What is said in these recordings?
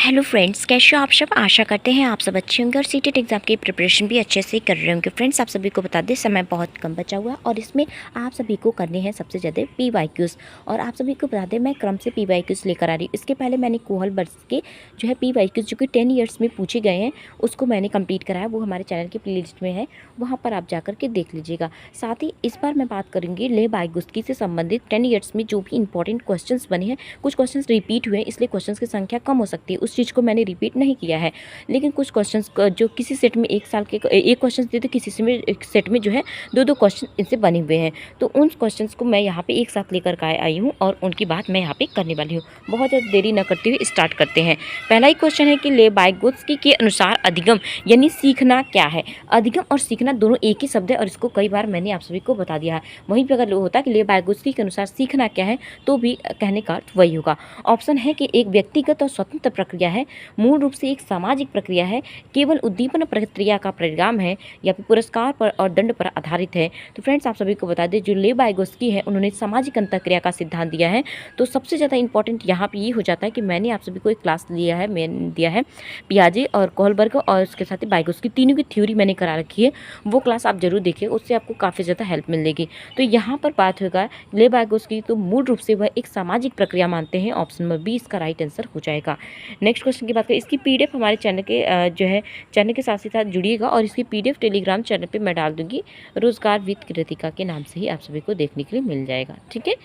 Hello friends, कैसे हो आप सब। आशा करते हैं आप सब अच्छे होंगे और सीटेट एग्जाम की प्रिपरेशन भी अच्छे से कर रहे होंगे। फ्रेंड्स, आप सभी को बता दें समय बहुत कम बचा हुआ है और इसमें आप सभी को करने हैं सबसे ज़्यादा PYQs। और आप सभी को बता दें मैं क्रम से PYQs लेकर आ रही हूँ। इसके पहले मैंने कोहल वर्ष के जो है PYQs जो कि 10 ईयर्स में पूछे गए हैं उसको मैंने कंप्लीट कराया। वो हमारे चैनल की प्लेलिस्ट में है, वहाँ पर आप जाकर के देख लीजिएगा। साथ ही इस बार मैं बात करूँगी लेह बाइगुस्की से संबंधित 10 ईयर्स में जो भी इंपॉर्टेंट क्वेश्चन बने हैं। कुछ क्वेश्चन रिपीट हुए हैं, इसलिए क्वेश्चन की संख्या कम हो सकती है, उस चीज़ को मैंने रिपीट नहीं किया है। लेकिन कुछ क्वेश्चंस जो किसी सेट में एक साल के एक क्वेश्चन देते, किसी में एक सेट में जो है दो क्वेश्चन इनसे बने हुए हैं। तो उन क्वेश्चंस को मैं यहाँ पे एक साथ लेकर के आई हूँ और उनकी बात मैं यहाँ पे करने वाली हूँ। बहुत ज़्यादा देरी न करते हुए स्टार्ट करते हैं। पहला ही क्वेश्चन है कि ले बाइगुत्स्की के अनुसार अधिगम यानी सीखना क्या है। अधिगम और सीखना दोनों एक ही शब्द है और इसको कई बार मैंने आप सभी को बता दिया है। वहीं पर अगर होता कि ले बाइगुत्स्की के अनुसार सीखना क्या है तो भी कहने का अर्थ वही होगा। ऑप्शन है कि एक व्यक्तिगत और स्वतंत्र प्रक्रिया है, मूल रूप से एक सामाजिक प्रक्रिया है, केवल उद्दीपन प्रक्रिया का परिणाम है, या फिर पुरस्कार पर और दंड पर आधारित है। तो फ्रेंड्स, आप सभी को बता दें जो ले बाइगुत्स्की है उन्होंने सामाजिक अंतःक्रिया का सिद्धांत दिया है। तो सबसे ज़्यादा इंपॉर्टेंट यहाँ पे ये हो जाता है कि मैंने आप सभी को एक क्लास लिया है, मैंने दिया है पियाजे और कोहलबर्ग और उसके साथ ही बाइगुत्स्की तीनों की थ्योरी मैंने करा रखी है। वो क्लास आप जरूर देखिए, उससे आपको काफ़ी ज़्यादा हेल्प मिलेगी। तो यहाँ पर बात होगा ले बाइगुत्स्की, तो मूल रूप से वह एक सामाजिक प्रक्रिया मानते हैं। ऑप्शन नंबर बी इसका राइट आंसर हो जाएगा। नेक्स्ट क्वेश्चन की बात करें, इसकी PDF हमारे चैनल के जो है चैनल के साथ ही साथ जुड़िएगा और इसकी PDF टेलीग्राम चैनल पे मैं डाल दूंगी। रोजगार विद कृतिका के नाम से ही आप सभी को देखने के लिए मिल जाएगा। ठीक है।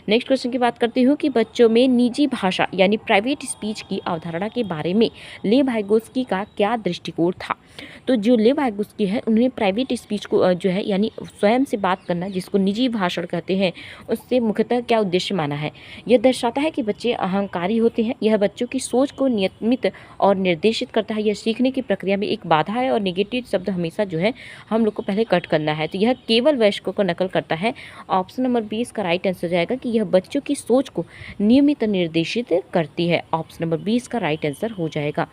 नेक्स्ट क्वेश्चन की बात करती हूँ कि बच्चों में निजी भाषा यानी प्राइवेट स्पीच की अवधारणा के बारे में ले बाइगुत्स्की का क्या दृष्टिकोण था। तो जो ले बाइगुत्स्की है उन्होंने प्राइवेट स्पीच को जो है यानी स्वयं से बात करना, जिसको निजी भाषण कहते हैं, उससे मुख्यतः क्या उद्देश्य माना है। यह दर्शाता है कि बच्चे अहंकारी होते हैं, यह बच्चों की सोच को नियमित और निर्देशित करता है, यह सीखने की प्रक्रिया में एक बाधा है और नेगेटिव शब्द हमेशा जो है हम लोग को पहले कट करना है। तो यह केवल वयस्कों को नकल करता है। ऑप्शन नंबर 20 का राइट आंसर जाएगा कि यह बच्चों की सोच को नियमित निर्देशित करती है। ऑप्शन नंबर 20 का राइट आंसर हो जाएगा।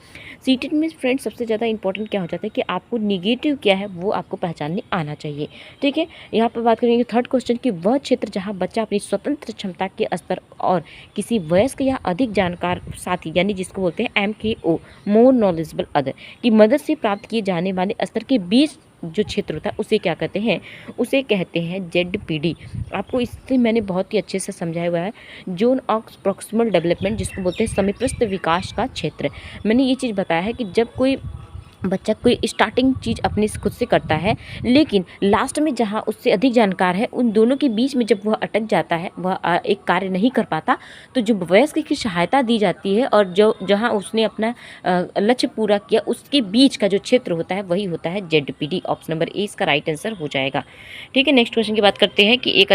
सीटेट में फ्रेंड्स सबसे ज़्यादा इंपॉर्टेंट क्या हो जाता है कि आपको निगेटिव क्या है वो आपको पहचानने आना चाहिए। ठीक है। यहाँ पर बात करेंगे थर्ड क्वेश्चन की वह क्षेत्र जहाँ बच्चा अपनी स्वतंत्र क्षमता के स्तर और किसी वयस्क या अधिक जानकार साथी यानी जिसको बोलते हैं MKO मोर नॉलेजेबल अदर की मदद से प्राप्त किए जाने वाले स्तर के बीच जो क्षेत्र होता है उसे क्या कहते हैं, उसे कहते हैं ZPD। आपको इससे मैंने बहुत ही अच्छे से समझाया हुआ है, जोन ऑफ प्रॉक्सिमल डेवलपमेंट, जिसको बोलते हैं समीपस्थ विकास का क्षेत्र। मैंने ये चीज़ बताया है कि जब कोई बच्चा कोई स्टार्टिंग चीज़ अपने से खुद से करता है, लेकिन लास्ट में जहाँ उससे अधिक जानकार है उन दोनों के बीच में जब वह अटक जाता है, वह एक कार्य नहीं कर पाता, तो जो वयस्क की सहायता दी जाती है और जो जहाँ उसने अपना लक्ष्य पूरा किया उसके बीच का जो क्षेत्र होता है वही होता है ZPD। ऑप्शन नंबर ए इसका राइट आंसर हो जाएगा। ठीक है। नेक्स्ट क्वेश्चन की बात करते हैं कि एक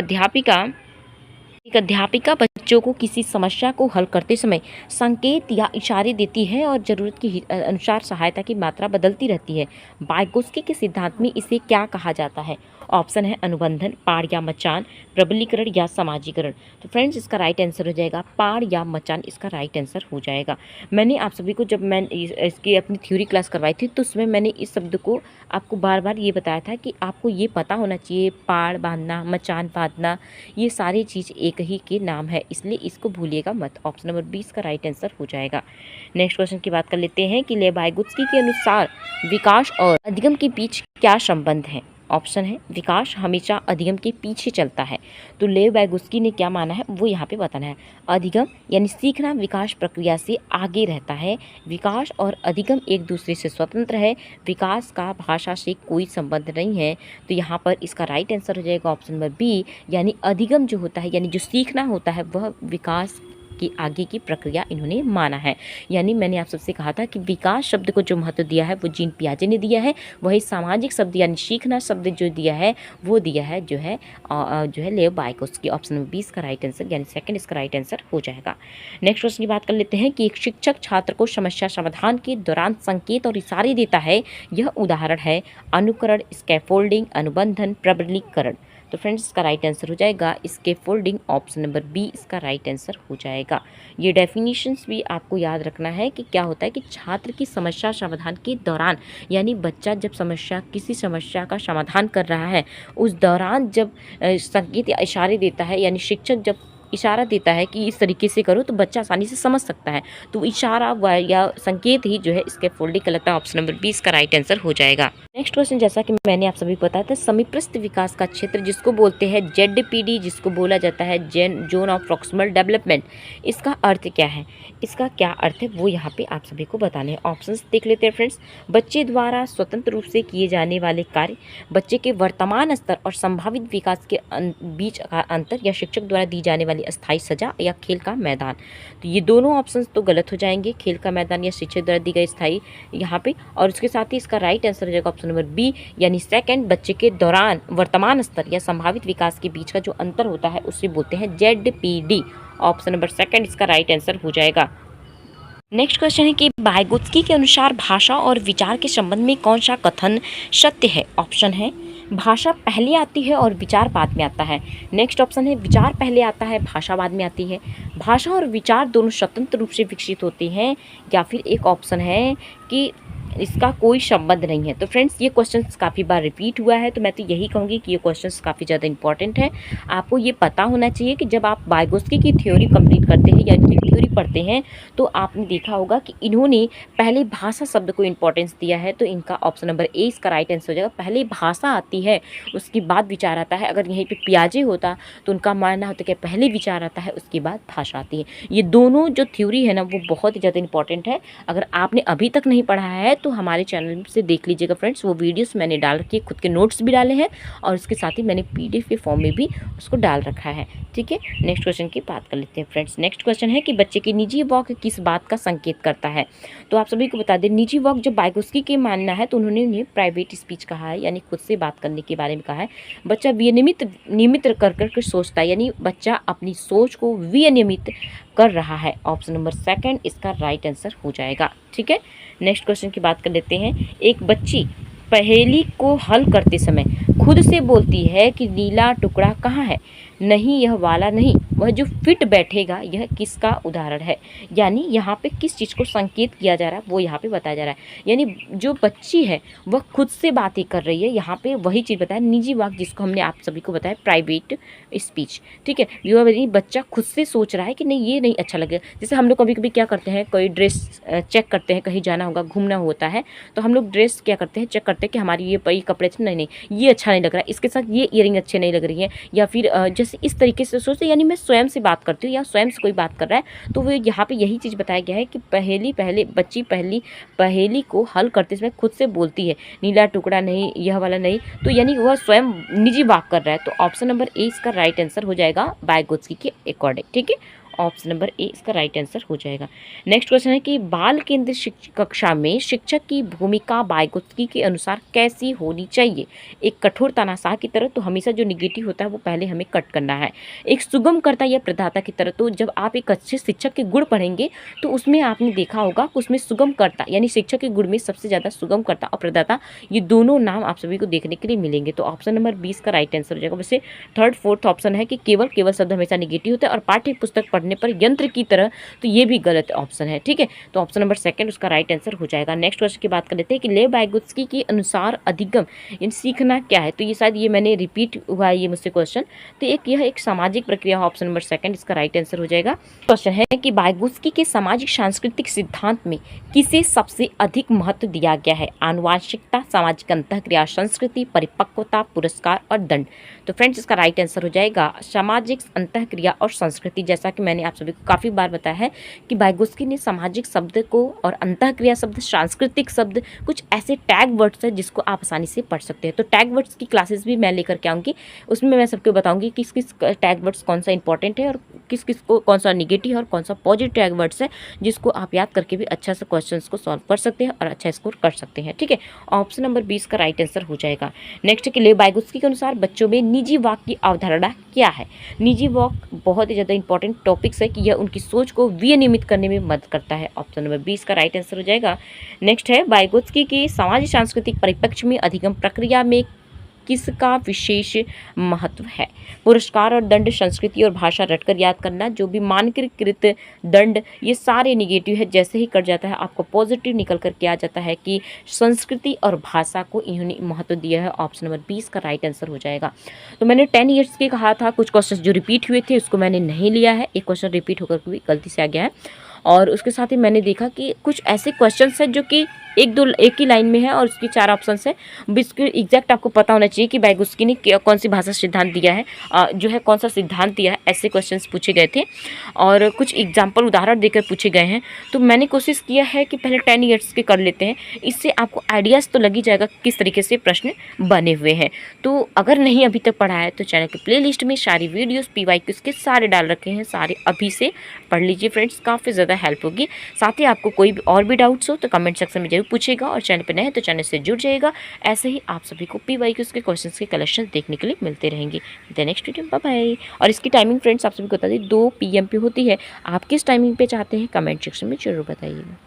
अध्यापिका बच्चों को किसी समस्या को हल करते समय संकेत या इशारे देती है और ज़रूरत के अनुसार सहायता की मात्रा बदलती रहती है। बाइगुत्स्की के सिद्धांत में इसे क्या कहा जाता है। ऑप्शन है अनुबंधन, पाड़ या मचान, प्रबलीकरण या समाजीकरण। तो फ्रेंड्स, इसका राइट आंसर हो जाएगा पाड़ या मचान, इसका राइट आंसर हो जाएगा। मैंने आप सभी को जब मैं इसकी अपनी थ्योरी क्लास करवाई थी तो उसमें मैंने इस शब्द को आपको बार बार ये बताया था कि आपको ये पता होना चाहिए, पाड़ बांधना, मचान बांधना, ये सारी चीज़ एक ही के नाम है, इसलिए इसको भूलिएगा मत। ऑप्शन नंबर 20 का राइट आंसर हो जाएगा। नेक्स्ट क्वेश्चन की बात कर लेते हैं कि ले बाइगुत्स्की के अनुसार विकास और अधिगम के बीच क्या संबंध है। ऑप्शन है विकास हमेशा अधिगम के पीछे चलता है। तो ले बाइगुत्स्की ने क्या माना है वो यहाँ पे बताना है। अधिगम यानी सीखना विकास प्रक्रिया से आगे रहता है। विकास और अधिगम एक दूसरे से स्वतंत्र है। विकास का भाषा से कोई संबंध नहीं है। तो यहाँ पर इसका राइट आंसर हो जाएगा ऑप्शन नंबर बी, यानी अधिगम जो होता है यानी जो सीखना होता है वह विकास की आगे की प्रक्रिया इन्होंने माना है। यानी मैंने आप सबसे कहा था कि विकास शब्द को जो महत्व दिया है वो जीन पियाजे ने दिया है, वही सामाजिक शब्द यानी सीखना शब्द जो दिया है वो दिया है जो है लेव बाइगुत्स्की। ऑप्शन नंबर 20 का राइट आंसर यानी सेकंड इसका राइट आंसर हो जाएगा। नेक्स्ट क्वेश्चन की बात कर लेते हैं कि एक शिक्षक छात्र को समस्या समाधान के दौरान संकेत और इशारे देता है। यह उदाहरण है अनुकरण, स्कैफोल्डिंग, अनुबंधन, प्रबलीकरण। तो फ्रेंड्स, इसका राइट आंसर हो जाएगा स्कैफोल्डिंग। ऑप्शन नंबर बी इसका राइट आंसर हो जाएगा। ये डेफिनेशंस भी आपको याद रखना है कि क्या होता है कि छात्र की समस्या समाधान के दौरान, यानी बच्चा जब किसी समस्या का समाधान कर रहा है उस दौरान जब संकेत या इशारे देता है, यानी शिक्षक जब इशारा देता है कि इस तरीके से करो तो बच्चा आसानी से समझ सकता है। तो इशारा या संकेत ही जो है स्कैफोल्डिंग कहलाता है। ऑप्शन नंबर 20 का राइट आंसर हो जाएगा। नेक्स्ट क्वेश्चन, जैसा कि मैंने आप सभी को बताया था, समीपस्थ विकास का क्षेत्र जिसको बोलते हैं ZPD, जिसको बोला जाता है जोन ऑफ प्रॉक्सिमल डेवलपमेंट, इसका अर्थ क्या है? इसका क्या अर्थ है वो यहाँ पे आप सभी को बताने हैं। ऑप्शंस देख लेते हैं फ्रेंड्स। बच्चे द्वारा स्वतंत्र रूप से किए जाने वाले कार्य, बच्चे के वर्तमान स्तर और संभावित विकास के बीच का अंतर, या शिक्षक द्वारा दी जाने वाली अस्थायी सजा, या खेल का मैदान। तो ये दोनों ऑप्शंस तो गलत हो जाएंगे, खेल का मैदान या शिक्षक द्वारा दी गई स्थायी यहाँ पे। और उसके साथ ही इसका राइट आंसर हो जाएगा ऑप्शन नंबर बी, यानी सेकंड, बच्चे के दौरान वर्तमान स्तर या संभावित विकास के बीच का जो अंतर होता है उसे बोलते हैं ZPD। ऑप्शन नंबर सेकंड इसका राइट आंसर हो जाएगा। नेक्स्ट क्वेश्चन है कि वाइगोत्स्की के अनुसार भाषा और विचार के संबंध में कौन सा कथन सत्य है? ऑप्शन है भाषा पहले आती है और विचार बाद में आता है। नेक्स्ट ऑप्शन है विचार पहले आता है, भाषा बाद में आती है। भाषा और विचार दोनों स्वतंत्र रूप से विकसित होते हैं। या फिर एक ऑप्शन है कि इसका कोई संबंध नहीं है। तो फ्रेंड्स ये क्वेश्चंस काफ़ी बार रिपीट हुआ है, तो मैं तो यही कहूँगी कि ये क्वेश्चंस काफ़ी ज़्यादा इंपॉर्टेंट है। आपको ये पता होना चाहिए कि जब आप वाइगोत्स्की की थ्योरी कंप्लीट करते हैं या इनकी थ्योरी पढ़ते हैं तो आपने देखा होगा कि इन्होंने पहले भाषा शब्द को इंपॉर्टेंस दिया है। तो इनका ऑप्शन नंबर ए इसका राइट आंसर हो जाएगा। पहले भाषा आती है उसके बाद विचार आता है। अगर यहीं पर पियाजे होता तो उनका मानना होता कि पहले विचार आता है उसके बाद भाषा आती है। ये दोनों जो थ्योरी है ना वो बहुत ही ज़्यादा इंपॉर्टेंट है। अगर आपने अभी तक नहीं पढ़ा है तो हमारे चैनल से देख लीजिएगा फ्रेंड्स, वो वीडियोस मैंने डाल रखी है, खुद के नोट्स भी डाले हैं और उसके साथ ही मैंने PDF के फॉर्म में भी उसको डाल रखा है। ठीक है, नेक्स्ट क्वेश्चन की बात कर लेते हैं फ्रेंड्स। नेक्स्ट क्वेश्चन है कि बच्चे की निजी वॉक किस बात का संकेत करता है? तो आप सभी को बता दें, निजी वॉक जब वाइगोत्स्की के मानना है तो उन्होंने उन्हें प्राइवेट स्पीच कहा है, यानी खुद से बात करने के बारे में कहा है। बच्चा नियमित कर सोचता है, यानी बच्चा अपनी सोच को विनियमित कर रहा है। ऑप्शन नंबर सेकंड इसका राइट आंसर हो जाएगा। ठीक है, नेक्स्ट क्वेश्चन की बात कर लेते हैं। एक बच्ची पहेली को हल करते समय खुद से बोलती है कि नीला टुकड़ा कहाँ है? नहीं, यह वाला नहीं, वह जो फिट बैठेगा। यह किसका उदाहरण है? यानी यहाँ पे किस चीज़ को संकेत किया जा रहा है वो यहाँ पे बताया जा रहा है। यानी जो बच्ची है वह खुद से बातें कर रही है। यहाँ पे वही चीज़ बताया, निजी वाक, जिसको हमने आप सभी को बताया प्राइवेट स्पीच। ठीक है, ये बच्चा खुद से सोच रहा है कि नहीं ये नहीं अच्छा लगेगा। जैसे हम लोग कभी कभी क्या करते हैं, कोई ड्रेस चेक करते हैं, कहीं जाना होगा, घूमना होता है, तो हम लोग ड्रेस क्या करते हैं, चेक करते हैं कि हमारी ये कपड़े अच्छे, नहीं ये अच्छा नहीं लग रहा है, इसके साथ ये ईयरिंग अच्छे नहीं लग रही है, या फिर जैसे इस तरीके से सोचते। यानी मैं स्वयं से बात करती हूँ या स्वयं से कोई बात कर रहा है, तो वो यहाँ पे यही चीज़ बताया गया है कि बच्ची पहेली को हल करते समय खुद से बोलती है नीला टुकड़ा नहीं, यह वाला नहीं, तो यानी वह स्वयं निजी बात कर रहा है। तो ऑप्शन नंबर ए इसका राइट आंसर हो जाएगा वाइगोत्स्की के अकॉर्डिंग। ठीक है, ऑप्शन नंबर ए इसका राइट आंसर हो जाएगा। नेक्स्ट क्वेश्चन है कि बाल केंद्रित कक्षा में शिक्षक की भूमिका वाइगोत्स्की के अनुसार कैसी होनी चाहिए? एक कठोर तानाशाह की तरह, तो हमेशा जो निगेटिव होता है वो पहले हमें कट करना है। एक सुगमकर्ता या प्रदाता की तरह, तो जब आप एक अच्छे शिक्षक के गुण पढ़ेंगे तो उसमें आपने देखा होगा कि उसमें सुगमकर्ता यानी शिक्षक के गुण में सबसे ज़्यादा सुगमकर्ता और प्रदाता, ये दोनों नाम आप सभी को देखने के लिए मिलेंगे। तो ऑप्शन नंबर 20 का राइट आंसर हो जाएगा। वैसे थर्ड फोर्थ ऑप्शन है कि केवल शब्द हमेशा निगेटिव होता है और पाठ्य पुस्तक पढ़ने पर यंत्र की तरह, तो ये भी गलत ऑप्शन है। ठीक है, तो ऑप्शन नंबर सेकंड उसका राइट आंसर हो जाएगा। नेक्स्ट क्वेश्चन की बात कर लेते हैं कि लेव वाइगोत्स्की के अनुसार अधिगम इन सीखना क्या है? तो ये शायद ये मैंने रिपीट हुआ है ये मुझसे क्वेश्चन, तो यह एक सामाजिक प्रक्रिया है। ऑप्शन नंबर सेकंड इसका राइट आंसर हो जाएगा। क्वेश्चन है कि वाइगोत्स्की के सामाजिक सांस्कृतिक सिद्धांत में किसे सबसे अधिक महत्व दिया गया है? आनुवांशिकता, सामाजिक अंतःक्रिया, संस्कृति, परिपक्वता, पुरस्कार और दंड। तो फ्रेंड्स इसका राइट आंसर हो जाएगा सामाजिक अंतःक्रिया और संस्कृति। जैसा कि मैंने आप सभी को काफ़ी बार बताया है कि वाइगोत्स्की ने सामाजिक शब्द को और अंतःक्रिया शब्द, सांस्कृतिक शब्द, कुछ ऐसे टैग वर्ड्स हैं जिसको आप आसानी से पढ़ सकते हैं। तो टैग वर्ड्स की क्लासेस भी मैं लेकर के आऊँगी, उसमें मैं सबको बताऊँगी किस किस टैग वर्ड्स कौन सा इंपॉर्टेंट है और किस किस को कौन सा निगेटिव और कौन सा पॉजिटिव टैग वर्ड्स है, जिसको आप याद करके भी अच्छा से क्वेश्चन को सॉल्व कर सकते हैं और अच्छा स्कोर कर सकते हैं। ठीक है, ऑप्शन नंबर 20 का राइट आंसर हो जाएगा। नेक्स्ट के लिए वाइगोत्स्की के अनुसार बच्चों में निजी वाक की अवधारणा क्या है? निजी वाक बहुत ही ज़्यादा इंपॉर्टेंट टॉपिक्स है कि यह उनकी सोच को विनियमित करने में मदद करता है। ऑप्शन नंबर 20 का राइट आंसर हो जाएगा। नेक्स्ट है वाइगोत्स्की की सामाजिक सांस्कृतिक परिप्रेक्ष्य में अधिगम प्रक्रिया में किसका विशेष महत्व है। पुरस्कार और दंड संस्कृति और भाषा रटकर याद करना। जो भी मानकीकृत दंड ये सारे निगेटिव है, जैसे ही कट जाता है आपको पॉजिटिव निकल कर के आ जाता है कि संस्कृति और भाषा को इन्होंने महत्व दिया है। ऑप्शन नंबर 20 का राइट आंसर हो जाएगा। तो मैंने 10 ईयर्स के कहा था, कुछ क्वेश्चन जो रिपीट हुए थे उसको मैंने नहीं लिया है, एक क्वेश्चन रिपीट होकर भी गलती से आ गया है। और उसके साथ ही मैंने देखा कि कुछ ऐसे क्वेश्चंस हैं जो कि एक ही लाइन में है और उसके 4 ऑप्शंस हैं। इसके एग्जैक्ट आपको पता होना चाहिए कि वाइगोत्स्की ने कौन सी भाषा सिद्धांत दिया है, जो है कौन सा सिद्धांत दिया है, ऐसे क्वेश्चंस पूछे गए थे और कुछ एग्जाम्पल उदाहरण देकर पूछे गए हैं। तो मैंने कोशिश किया है कि पहले 10 ईयर्स के कर लेते हैं, इससे आपको आइडियाज़ तो लग ही जाएगा किस तरीके से प्रश्न बने हुए हैं। तो अगर नहीं अभी तक पढ़ा है तो चैनल की प्लेलिस्ट में सारी वीडियोस PYQs के सारे डाल रखे हैं, सारे अभी से पढ़ लीजिए फ्रेंड्स, काफ़ी ज़्यादा हेल्प होगी। साथ ही आपको कोई भी और भी डाउट्स हो तो कमेंट सेक्शन में जरूर पूछेगा और चैनल पर नए हैं तो चैनल से जुड़ जाइएगा। ऐसे ही आप सभी को PYQs के क्वेश्चंस के कलेक्शन देखने के लिए मिलते रहेंगे। The next video, bye bye. और इसकी टाइमिंग फ्रेंड्स आप सभी को बता दें 2 PM पे होती है। आप किस टाइमिंग पे चाहते हैं कमेंट सेक्शन में जरूर बताइएगा।